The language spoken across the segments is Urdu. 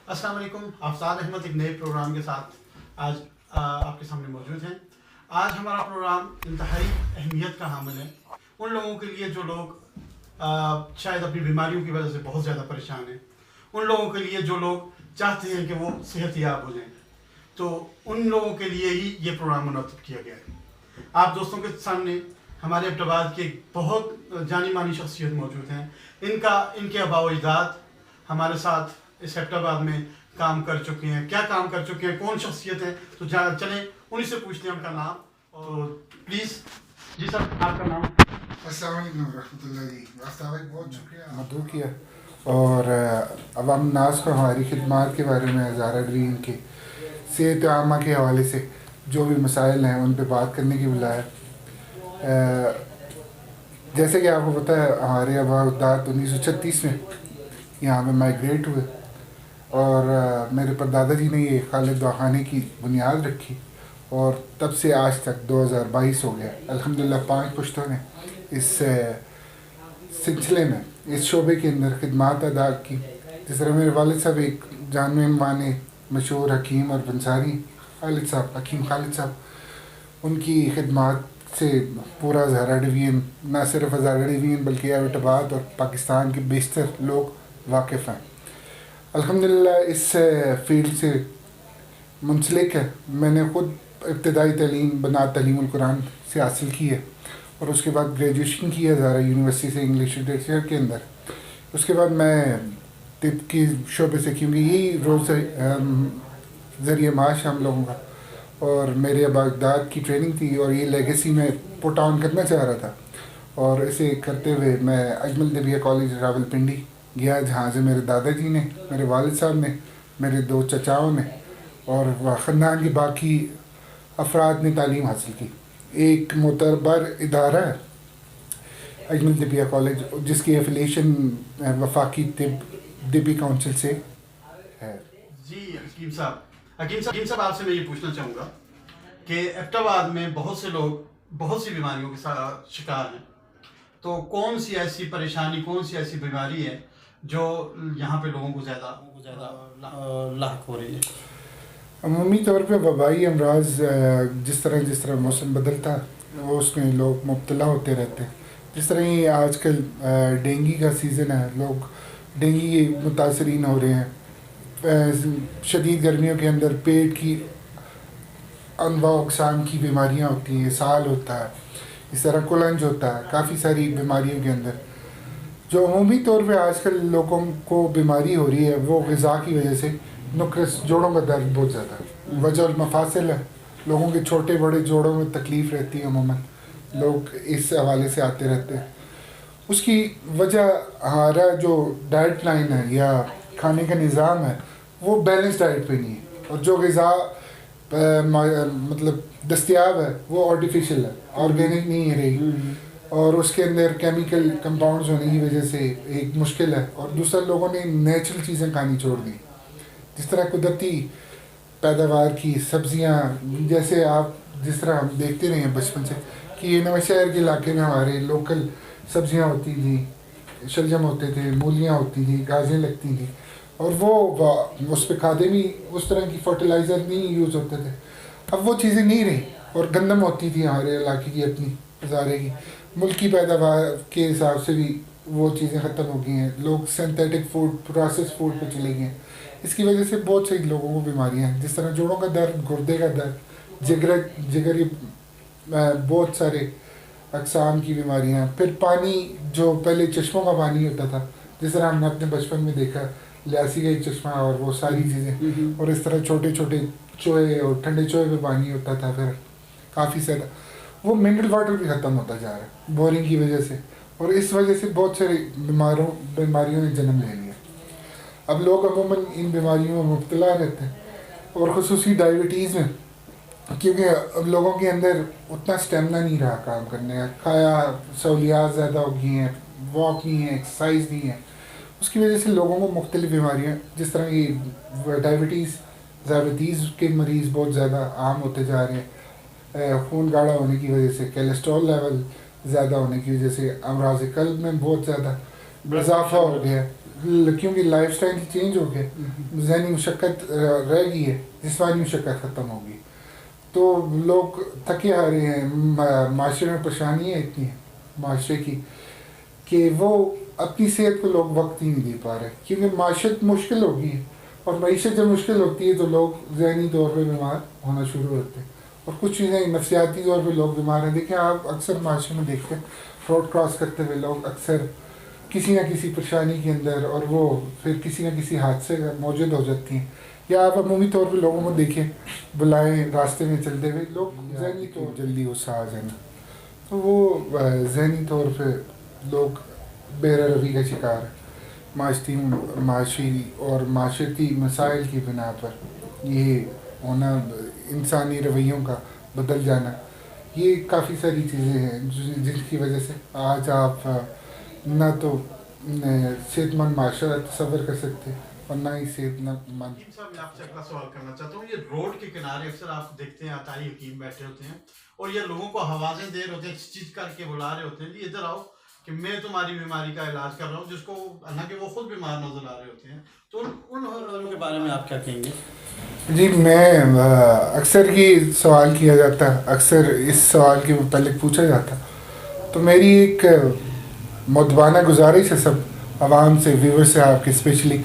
السلام علیکم. آفتاب احمد ایک نئے پروگرام کے ساتھ آج آپ کے سامنے موجود ہیں. آج ہمارا پروگرام انتہائی اہمیت کا حامل ہے ان لوگوں کے لیے جو لوگ شاید اپنی بیماریوں کی وجہ سے بہت زیادہ پریشان ہیں, ان لوگوں کے لیے جو لوگ چاہتے ہیں کہ وہ صحت یاب ہو جائیں. تو ان لوگوں کے لیے ہی یہ پروگرام منعقد کیا گیا ہے. آپ دوستوں کے سامنے ہمارے ایبٹ آباد کی ایک بہت جانی مانی شخصیت موجود ہیں. ان کے آباء و اجداد ہمارے ساتھ اس ایبٹ آباد میں کام کر چکے ہیں. کیا کام کر چکے ہیں, کون شخصیت ہیں, تو چلیں انہی سے پوچھتے ہیں ان کا نام. اور پلیز جی سر, آپ کا نام. السلام علیکم ورحمۃ اللہ. جی آفتاب بھائی بہت شکریہ مدعو کیا اور عوام الناس کو ہماری خدمات کے بارے میں ہزارہ ڈریم کے صحت عامہ کے حوالے سے جو بھی مسائل ہیں ان پہ بات کرنے کی بجائے, جیسے کہ آپ کو پتہ ہے ہمارے آباء و اجداد 1936 میں یہاں پہ مائیگریٹ ہوئے اور میرے پردادا جی نے یہ خالد دواخانے کی بنیاد رکھی اور تب سے آج تک 2022 ہو گیا. الحمدللہ 5 پشتوں نے اس سلسلے میں اس شعبے کے اندر خدمات ادا کی. جس طرح میرے والد صاحب ایک جان مانے مشہور حکیم اور پنساری خالد صاحب, حکیم خالد صاحب, ان کی خدمات سے پورا ہزارہ ڈویژن, نہ صرف ہزارہ ڈویژن بلکہ ایبٹ آباد اور پاکستان کے بیشتر لوگ واقف ہیں. الحمدللہ اس فیلڈ سے منسلک ہے. میں نے خود ابتدائی تعلیم بنات تعلیم القرآن سے حاصل کی ہے اور اس کے بعد گریجویشن کی ہے ہزارہ یونیورسٹی سے انگلش لٹریچر کے اندر. اس کے بعد میں طب کی شعبے سے, کیونکہ یہی روز ذریعہ معاش ہم لوگوں کا, اور میرے آباء اجداد کی ٹریننگ تھی اور یہ لیگیسی میں پٹ آن کرنا چاہ رہا تھا. اور اسے کرتے ہوئے میں اجمل طبیہ کالج راول پنڈی گیا, جہاں سے میرے دادا جی نے, میرے والد صاحب نے, میرے 2 چچاؤں نے اور خاندان کے باقی افراد نے تعلیم حاصل کی. ایک معتبر ادارہ ہے اجمل طبیہ کالج, جس کی ایفیلیشن وفاقی طبی کونسل سے ہے. جی حکیم صاحب آپ سے میں یہ پوچھنا چاہوں گا کہ ایبٹ آباد میں بہت سے لوگ بہت سی بیماریوں کے ساتھ شکار ہیں. تو کون سی ایسی پریشانی, کون سی ایسی بیماری ہے جو یہاں پہ لوگوں کو زیادہ لاحق ہو رہی ہے؟ عمومی طور پہ وبائی امراض جس طرح موسم بدلتا وہ اس میں لوگ مبتلا ہوتے رہتے ہیں. جس طرح یہ آج کل ڈینگی کا سیزن ہے, لوگ ڈینگی کے متاثرین ہو رہے ہیں. شدید گرمیوں کے اندر پیٹ کی انواع و اقسام کی بیماریاں ہوتی ہیں, اسہال ہوتا ہے, اس طرح کلنج ہوتا ہے, کافی ساری بیماریوں کے اندر. جو عمومی طور پہ آج کل لوگوں کو بیماری ہو رہی ہے وہ غذا کی وجہ سے, نقرس جوڑوں کا درد بہت زیادہ ہے. وجہ المفاصل ہے, لوگوں کے چھوٹے بڑے جوڑوں میں تکلیف رہتی ہے, عموماً لوگ اس حوالے سے آتے رہتے ہیں. اس کی وجہ ہمارا جو ڈائٹ پلان ہے یا کھانے کا نظام ہے وہ بیلنس ڈائٹ پہ نہیں ہے, اور جو غذا مطلب دستیاب ہے وہ آرٹیفیشل ہے, آرگینک نہیں رہی, اور اس کے اندر کیمیکل کمپاؤنڈز ہونے کی وجہ سے ایک مشکل ہے. اور دوسرے لوگوں نے نیچرل چیزیں کھانی چھوڑ دی, جس طرح قدرتی پیداوار کی سبزیاں, جیسے آپ جس طرح ہم دیکھتے رہے ہیں بچپن سے کہ یہ نویں شہر کے علاقے میں ہمارے لوکل سبزیاں ہوتی تھیں, شلجم ہوتے تھے, مولیاں ہوتی تھیں, گاجریں لگتی تھیں, اور وہ اس پہ کھادے بھی اس طرح کی فرٹیلائزر نہیں یوز ہوتے تھے. اب وہ چیزیں نہیں رہیں, اور گندم ہوتی تھی ہمارے علاقے کی اپنی ہزارے کی. ملکی پیداوار کے حساب سے بھی وہ چیزیں ختم ہو گئی ہیں, لوگ سینتھیٹک فوڈ, پروسیس فوڈ پہ چلے گئے ہیں. اس کی وجہ سے بہت سے لوگوں کو بیماریاں ہیں, جس طرح جوڑوں کا درد, گردے کا درد, جگر بہت سارے اقسام کی بیماریاں. پھر پانی, جو پہلے چشموں کا پانی ہوتا تھا, جس طرح ہم نے اپنے بچپن میں دیکھا لیاسی کا ایک چشمہ اور وہ ساری چیزیں, اور اس طرح چھوٹے چھوٹے چوہے اور ٹھنڈے چوہے پہ پانی ہوتا تھا. پھر کافی زیادہ وہ منرل واٹر بھی ختم ہوتا جا رہا ہے بورنگ کی وجہ سے, اور اس وجہ سے بہت سارے بیماریوں نے جنم لے لیا. اب لوگ عموماً ان بیماریوں میں مبتلا رہتے ہیں, اور خصوصی ڈائبٹیز میں, کیونکہ اب لوگوں کے اندر اتنا اسٹیمنا نہیں رہا کام کرنے کا, کھایا سہولیات زیادہ ہو گئی ہیں, واک نہیں ہے, ایکسرسائز نہیں ہے. اس کی وجہ سے لوگوں کو مختلف بیماریاں, جس طرح یہ ذیابیطیز کے مریض بہت زیادہ عام ہوتے جا رہے ہیں. خون گاڑھا ہونے کی وجہ سے, کولیسٹرول لیول زیادہ ہونے کی وجہ سے امراض قلب میں بہت زیادہ اضافہ ہو گیا ہے. کیونکہ لائف اسٹائل چینج ہو گیا, ذہنی مشقت رہ گئی ہے, جسمانی مشقت ختم ہو گئی, تو لوگ تھکے آ رہے ہیں. معاشرے میں پریشانیاں اتنی ہیں معاشرے کی کہ وہ اپنی صحت کو لوگ وقت ہی نہیں دے پا رہے, کیونکہ معیشت مشکل ہو گئی ہے, اور معیشت جب مشکل ہوتی ہے تو لوگ ذہنی طور پہ بیمار ہونا شروع ہوتے ہیں, اور کچھ چیزیں نفسیاتی طور پہ لوگ بیمار ہیں. دیکھیں آپ اکثر معاشرے میں دیکھتے ہیں روڈ کراس کرتے ہوئے لوگ اکثر کسی نہ کسی پریشانی کے اندر, اور وہ پھر کسی نہ کسی حادثے کا موجود ہو جاتی ہیں. یا آپ عمومی طور پہ لوگوں کو دیکھیں بلائیں راستے میں چلتے ہوئے لوگ ذہنی طور جلدی غصہ آ جانا, تو وہ ذہنی طور پہ لوگ بے روی کا شکار ہے. معاشی اور معاشرتی مسائل کی بنا پر یہ ہونا, انسانی رویوں کا بدل جانا, یہ کافی ساری چیزیں ہیں جن کی وجہ سے آج آپ نہ تو صحت مند معاشرہ تصور کر سکتے اور نہ ہی صحت مند. صاحب میں آپ سے اگلا سوال کرنا چاہتا ہوں. یہ روڈ کے کنارے اکثر آپ دیکھتے ہیں عطائی حکیم بیٹھے ہوتے ہیں اور یہ لوگوں کو حوازیں دے رہے ہوتے ہیں, چیز کر کے بلا رہے ہوتے ہیں, جی ادھر آؤ کہ میں تمہاری بیماری کا علاج کر رہا ہوں, جس کو حالانکہ وہ خود بیمار نظر آ رہے ہوتے ہیں. تو ان لوگوں کے بارے میں آپ کیا کہیں گے؟ جی میں اکثر یہ سوال کیا جاتا ہے, اکثر اس سوال کے متعلق پوچھا جاتا, تو میری ایک مؤدبانہ گزارش ہے سب عوام سے, ویور سے, آپ کے اسپیشلی,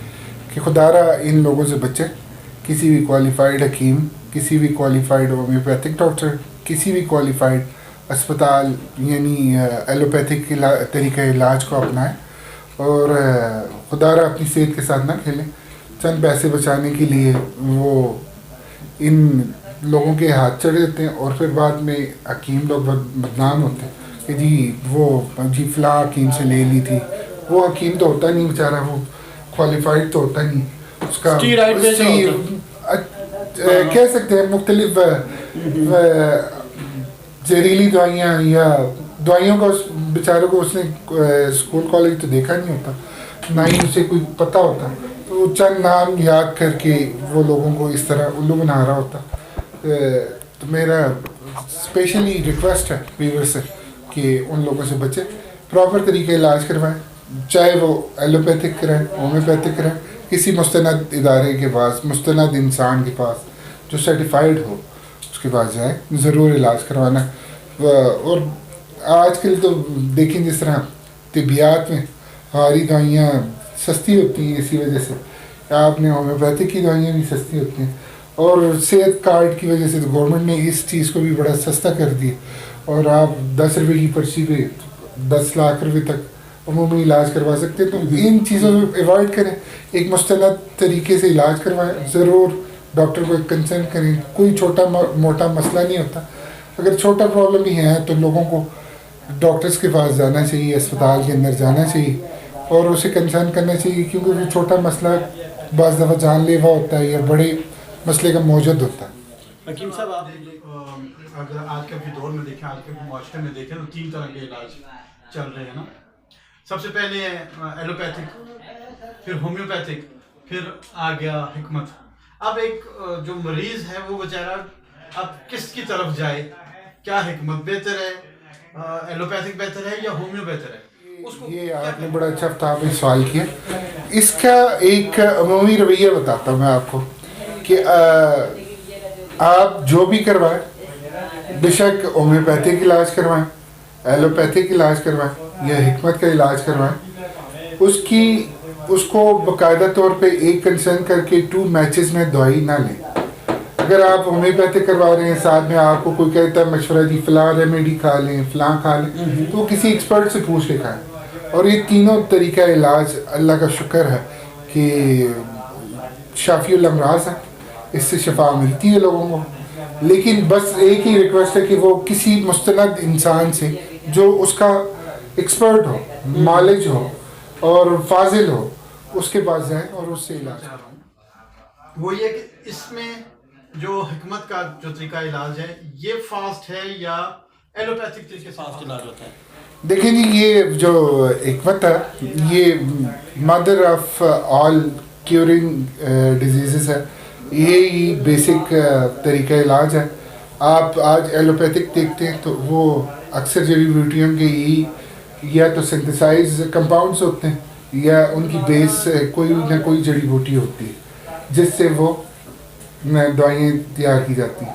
کہ خدا را ان لوگوں سے بچیں. کسی بھی کوالیفائڈ حکیم, کسی بھی کوالیفائڈ ہومیوپیتھک ڈاکٹر, کسی بھی کوالیفائڈ اسپتال یعنی ایلوپیتھک طریقہ علاج کو اپنائیں, اور خدا را اپنی صحت کے ساتھ نہ کھیلیں. چند پیسے بچانے کے لیے وہ ان لوگوں کے ہاتھ چڑھ جاتے ہیں, اور پھر بعد میں حکیم لوگ بدنام ہوتے ہیں کہ جی فلاں حکیم سے لے لی تھی. وہ حکیم تو ہوتا نہیں بیچارہ, وہ کوالیفائڈ تو ہوتا نہیں, اس کا کہہ سکتے ہیں مختلف زہریلی دوائیاں یا دوائیوں کا اس بیچارے کو اس نے اسکول کالج تو دیکھا نہیں ہوتا, نہ ہی اسے کوئی پتہ ہوتا, تو چند نام یاد کر کے وہ لوگوں کو اس طرح الو بنا رہا ہوتا. تو میرا اسپیشلی ریکویسٹ ہے ویور سے کہ ان لوگوں سے بچے, پراپر طریقے علاج کروائیں, چاہے وہ ایلوپیتھک کرائیں, ہومیوپیتھک کرائیں, کسی مستند ادارے کے پاس, مستند انسان کے پاس جو سرٹیفائڈ ہو اس کے پاس جائیں, ضرور علاج کروانا. اور آج کل تو دیکھیں جس طرح طبیات میں ہماری دوائیاں سستی ہوتی ہیں, اسی وجہ سے آپ نے ہومیوپیتھک کی دوائیاں بھی سستی ہوتی ہیں, اور صحت کارڈ کی وجہ سے تو گورنمنٹ نے اس چیز کو بھی بڑا سستا کر دیا, اور آپ 10 روپے کی پرچی پہ 10 لاکھ روپے تک عمومی علاج کروا سکتے ہیں. تو ان چیزوں کو ایوائڈ کریں, ایک مستند طریقے سے علاج کروائیں, ضرور ڈاکٹر کو کنسلٹ کریں. کوئی چھوٹا موٹا مسئلہ نہیں ہوتا, اگر چھوٹا پرابلم بھی ہے تو لوگوں کو ڈاکٹرز کے پاس جانا چاہیے, اسپتال کے اندر جانا چاہیے, اور اسے کنسرن کرنا چاہیے, کیونکہ وہ چھوٹا مسئلہ بعض دفعہ جان لیوا ہوتا ہے یا بڑے مسئلے کا موجود ہوتا ہے. حکیم صاحب آپ اگر آج کل کے دور میں دیکھیں, آج کل کے معاشرے میں دیکھیں تو 3 طرح کے علاج چل رہے ہیں نا. سب سے پہلے ہے ایلوپیتھک, پھر ہومیوپیتھک, پھر آ گیا حکمت. اب ایک جو مریض ہے وہ بیچارہ اب کس کی طرف جائے, کیا حکمت بہتر ہے, ایلوپیتھک بہتر ہے یا ہومیو بہتر ہے؟ یہ آپ نے بڑا اچھا آپ نے سوال کیا. اس کا ایک عمومی رویہ بتاتا ہوں میں آپ کو کہ آپ جو بھی کروائیں, بے شک ہومیوپیتھک علاج کروائیں, ایلوپیتھک علاج کروائیں یا حکمت کا علاج کروائیں, اس کو باقاعدہ طور پہ ایک کنسرن کر کے 2 میچز میں دوائی نہ لیں. اگر آپ ہومیوپیتھک کروا رہے ہیں, ساتھ میں آپ کو کوئی کہتا ہے مشورہ دی فلاں ریمیڈی کھا لیں, فلاں کھا لیں, تو کسی ایکسپرٹ سے پوچھ کے کھائیں. اور یہ تینوں طریقہ علاج اللہ کا شکر ہے کہ شافی الامراض ہے, اس سے شفا ملتی ہے لوگوں کو. لیکن بس ایک ہی ریکویسٹ ہے کہ وہ کسی مستند انسان سے جو اس کا ایکسپرٹ ہو, نالج ہو اور فاضل ہو, اس کے پاس جائیں اور اس سے علاج کرائیں. وہ یہ کہ اس میں جو حکمت کا جو طریقہ علاج ہے یہ فاسٹ ہے یا ایلوپیتھک طریقے سے فاسٹ علاج ہوتا ہے؟ دیکھیں جی, یہ جو حکمت ہے یہ mother of all curing diseases ہے, یہی بیسک طریقہ علاج ہے. آپ آج ایلوپیتھک دیکھتے ہیں تو وہ اکثر جڑی بوٹیوں کے یہی یا تو سنتھسائز کمپاؤنڈس ہوتے ہیں یا ان کی بیس سے کوئی نہ کوئی جڑی بوٹی ہوتی ہے جس سے وہ دوائیں تیار کی جاتی ہیں.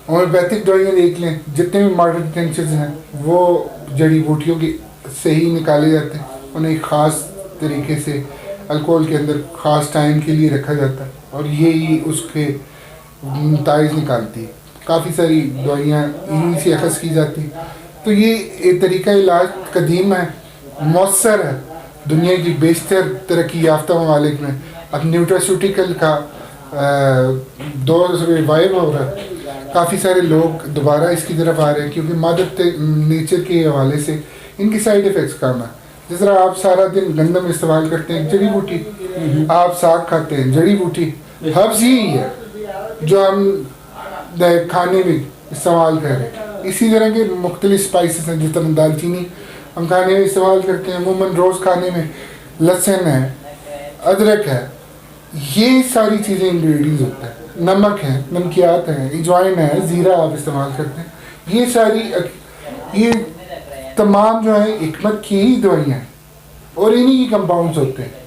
ہومیوپیتھک دوائیاں دیکھ لیں, جتنے بھی ماڈرن ٹینچرز ہیں وہ جڑی بوٹیوں کی سے ہی نکالے جاتے ہیں. انہیں ایک خاص طریقے سے الکوہل کے اندر خاص ٹائم کے لیے رکھا جاتا ہے اور یہی اس کے نتائج نکالتی ہے. کافی ساری دوائیاں انہی سے اخذ کی جاتی ہیں. تو یہ ایک طریقہ علاج قدیم ہے, مؤثر ہے. دنیا کی بیشتر ترقی یافتہ ممالک میں اب نیوٹراسیوٹیکل کا دور ریوائو ہو رہا ہے. کافی سارے لوگ دوبارہ اس کی طرف آ رہے ہیں کیونکہ مادر نیچر کے حوالے سے ان کی سائیڈ افیکٹس کم ہیں. جس طرح آپ سارا دن گندم استعمال کرتے ہیں, جڑی بوٹی, آپ ساگ کھاتے ہیں, جڑی بوٹی, ہربز یہی ہے جو ہم کھانے میں استعمال کر رہے ہیں. اسی طرح کے مختلف اسپائسز ہیں, جس طرح دال چینی ہم کھانے میں استعمال کرتے ہیں, عموماً روز کھانے میں لہسن ہے, ادرک ہے, یہ ساری چیزیں انگریڈینٹس ہوتے ہیں. نمک ہے, نمکیات ہیں, اجوائن ہے, زیرہ آپ استعمال کرتے ہیں. یہ ساری یہ تمام جو ہیں حکمت کی ہی دوائیاں ہیں اور انہی کی کمپاؤنڈز ہوتے ہیں.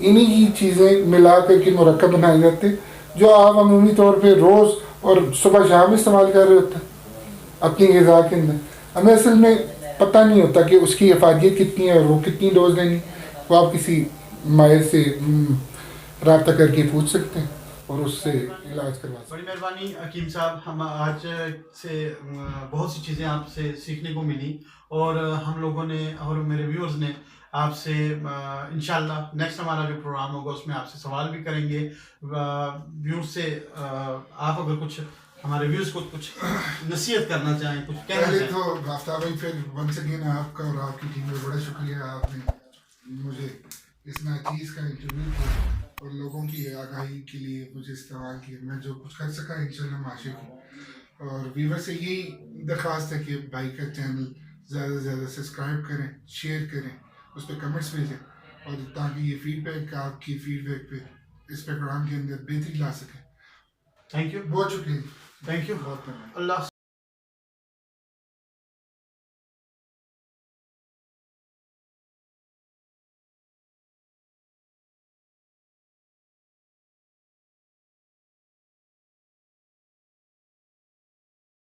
انہی کی چیزیں ملا کر کے مرکب بنائے جاتے ہیں جو آپ عمومی طور پہ روز اور صبح شام استعمال کر رہے ہوتے ہیں اپنی غذا کے اندر. ہمیں اصل میں پتہ نہیں ہوتا کہ اس کی افادیت کتنی ہے اور وہ کتنی ڈوز لینی. وہ آپ کسی ماہر سے رابطہ کر کے پوچھ سکتے ہیں اور اس سے علاج کروا سکتے ہیں. بڑی مہربانی حکیم صاحب, ہم آج سے بہت سی چیزیں آپ سے سیکھنے کو ملی اور ہم لوگوں نے اور میرے ویورز نے آپ سے انشاءاللہ نیکسٹ ہمارا جو پروگرام ہوگا اس میں آپ سے سوال بھی کریں گے. ویورز سے آپ اگر کچھ ہمارے ویورز کو کچھ نصیحت کرنا چاہیں, کچھ کہنا پہلے چاہیں. تو رافتہ بھائی پھر ونس اگین آپ کا اور آپ کی ٹیم کا بڑا شکریہ. آپ نے مجھے اس ناچیز کا انٹرویو کیا اور لوگوں کی آگاہی کے لیے مجھے استعمال کیا. میں جو کچھ کر سکا انشاءاللہ معاشرے کی. اور ویور سے یہی درخواست ہے کہ بھائی کا چینل زیادہ سے زیادہ سبسکرائب کریں, شیئر کریں, اس پہ کمنٹس بھیجیں اور تاکہ یہ فیڈ بیک آپ کی فیڈ بیک پہ اس پروگرام کے اندر بہتری لا سکیں. تھینک یو, بہت شکریہ. تھینک یو, بہت اللہ